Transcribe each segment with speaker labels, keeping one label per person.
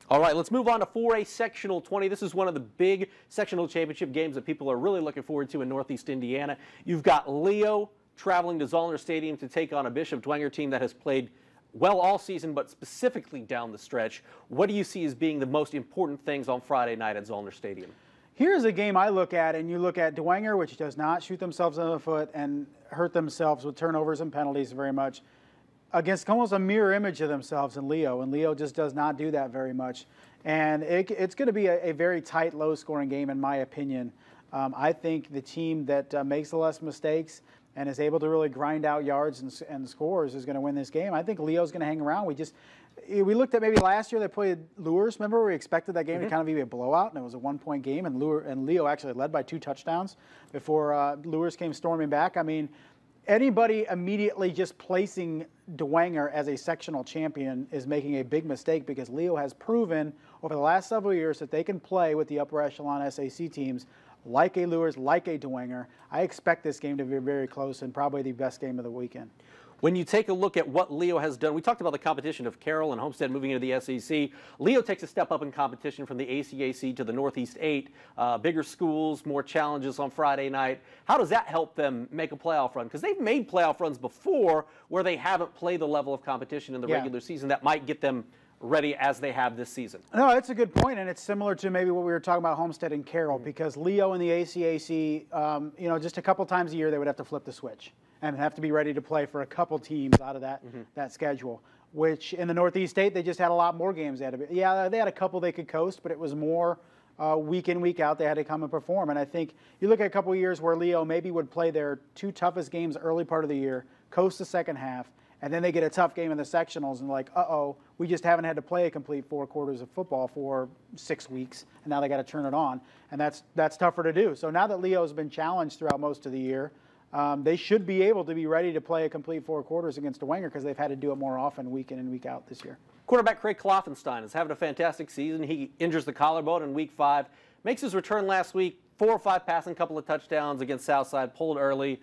Speaker 1: All right, let's move on to 4A Sectional 20. This is one of the big sectional championship games that people are really looking forward to in Northeast Indiana. You've got Leo traveling to Zollner Stadium to take on a Bishop Dwenger team that has played well all season, but specifically down the stretch. What do you see as being the most important things on Friday night at Zollner Stadium?
Speaker 2: Here's a game I look at, and you look at Dwenger, which does not shoot themselves in the foot and hurt themselves with turnovers and penalties very much, against almost a mirror image of themselves in Leo, and Leo just does not do that very much. And it's going to be a very tight, low-scoring game, in my opinion. I think the team that makes the less mistakes and is able to really grind out yards and scores is going to win this game. I think Leo's going to hang around. We looked at maybe last year they played Lures. Remember, we expected that game to kind of be a blowout, and it was a one-point game, and Leo actually led by 2 touchdowns before Lures came storming back. I mean, anybody immediately just placing Dwenger as a sectional champion is making a big mistake, because Leo has proven over the last several years that they can play with the upper echelon SAC teams like a Lures, like a Dwenger. I expect this game to be very close and probably the best game of the weekend.
Speaker 1: When you take a look at what Leo has done, we talked about the competition of Carroll and Homestead moving into the SEC. Leo takes a step up in competition from the ACAC to the Northeast 8. Bigger schools, more challenges on Friday night. How does that help them make a playoff run? Because they've made playoff runs before where they haven't played the level of competition in the regular season that might get them ready as they have this season.
Speaker 2: No, that's a good point, and it's similar to maybe what we were talking about Homestead and Carroll, because Leo in the ACAC, just a couple times a year they would have to flip the switch and have to be ready to play for a couple teams out of that schedule, which in the Northeast State, they just had a lot more games. They had a couple they could coast, but it was more week in, week out. They had to come and perform. And I think you look at a couple of years where Leo maybe would play their 2 toughest games early part of the year, coast the second half, and then they get a tough game in the sectionals and like, uh-oh, we just haven't had to play a complete 4 quarters of football for 6 weeks, and now they got to turn it on. And that's tougher to do. So now that Leo's been challenged throughout most of the year, they should be able to be ready to play a complete 4 quarters against Dwenger, because they've had to do it more often week in and week out this year.
Speaker 1: Quarterback Craig Kloffenstein is having a fantastic season. He injures the collarbone in week 5, makes his return last week, 4 or 5 passing, couple of touchdowns against Southside, pulled early.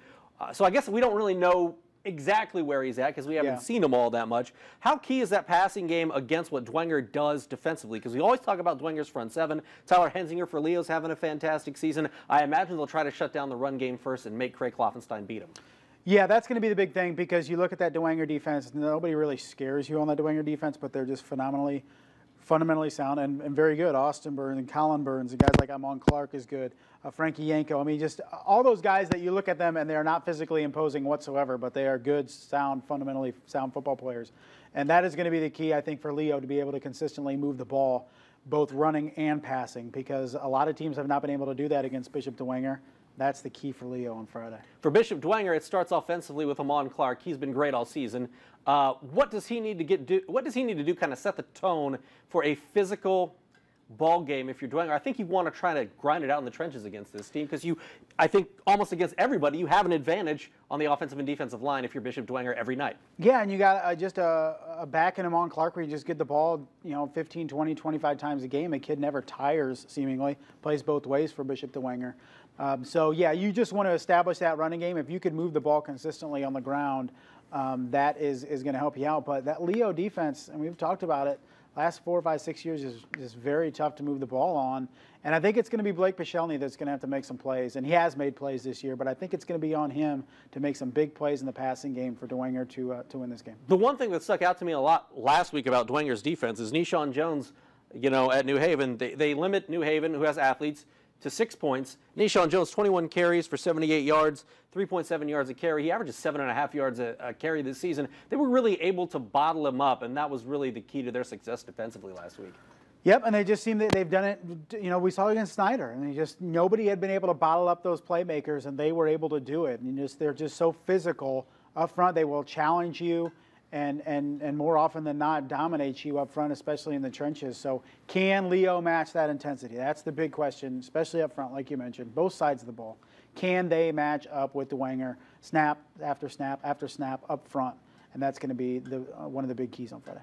Speaker 1: So I guess we don't really know exactly where he's at because we haven't seen him all that much. How key is that passing game against what Dwenger does defensively? Because we always talk about Dwenger's front 7. Tyler Hensinger for Leo's having a fantastic season. I imagine they'll try to shut down the run game first and make Craig Kloffenstein beat him.
Speaker 2: Yeah, that's going to be the big thing, because you look at that Dwenger defense, nobody really scares you on that Dwenger defense, but they're just fundamentally sound and very good. Austin Burns and Colin Burns, and guys like Amon Clark is good. Frankie Yanko. I mean, just all those guys that you look at them and they're not physically imposing whatsoever, but they are good, fundamentally sound football players. And that is going to be the key, I think, for Leo to be able to consistently move the ball, both running and passing, because a lot of teams have not been able to do that against Bishop Dwenger. That's the key for Leo on Friday.
Speaker 1: For Bishop Dwenger, it starts offensively with Amon Clark. He's been great all season. What does he need to do kind of set the tone for a physical ball game if you're Dwenger? I think you want to try to grind it out in the trenches against this team, because I think almost against everybody, you have an advantage on the offensive and defensive line if you're Bishop Dwenger every night.
Speaker 2: Yeah, and you got just a back in Amon Clark where you just get the ball, 15, 20, 25 times a game. The kid never tires, seemingly. Plays both ways for Bishop Dwenger. So, yeah, you just want to establish that running game. If you could move the ball consistently on the ground, that is going to help you out. But that Leo defense, and we've talked about it, last 4, 5, 6 years is very tough to move the ball on. And I think it's going to be Blake Pichelny that's going to have to make some plays. And he has made plays this year, but I think it's going to be on him to make some big plays in the passing game for Dwenger to win this game.
Speaker 1: The one thing that stuck out to me a lot last week about Dwenger's defense is Nishawn Jones, at New Haven. They limit New Haven, who has athletes, to 6 points. Nishawn Jones, 21 carries for 78 yards, 3.7 yards a carry. He averages 7.5 yards a carry this season. They were really able to bottle him up, and that was really the key to their success defensively last week.
Speaker 2: Yep, and they just seem that they've done it. We saw it against Snyder, and nobody had been able to bottle up those playmakers, and they were able to do it. And they're just so physical up front. They will challenge you, and more often than not dominate you up front, especially in the trenches. So can Leo match that intensity? That's the big question, especially up front, like you mentioned, both sides of the ball. Can they match up with Dwenger snap after snap after snap up front? And that's going to be one of the big keys on Friday.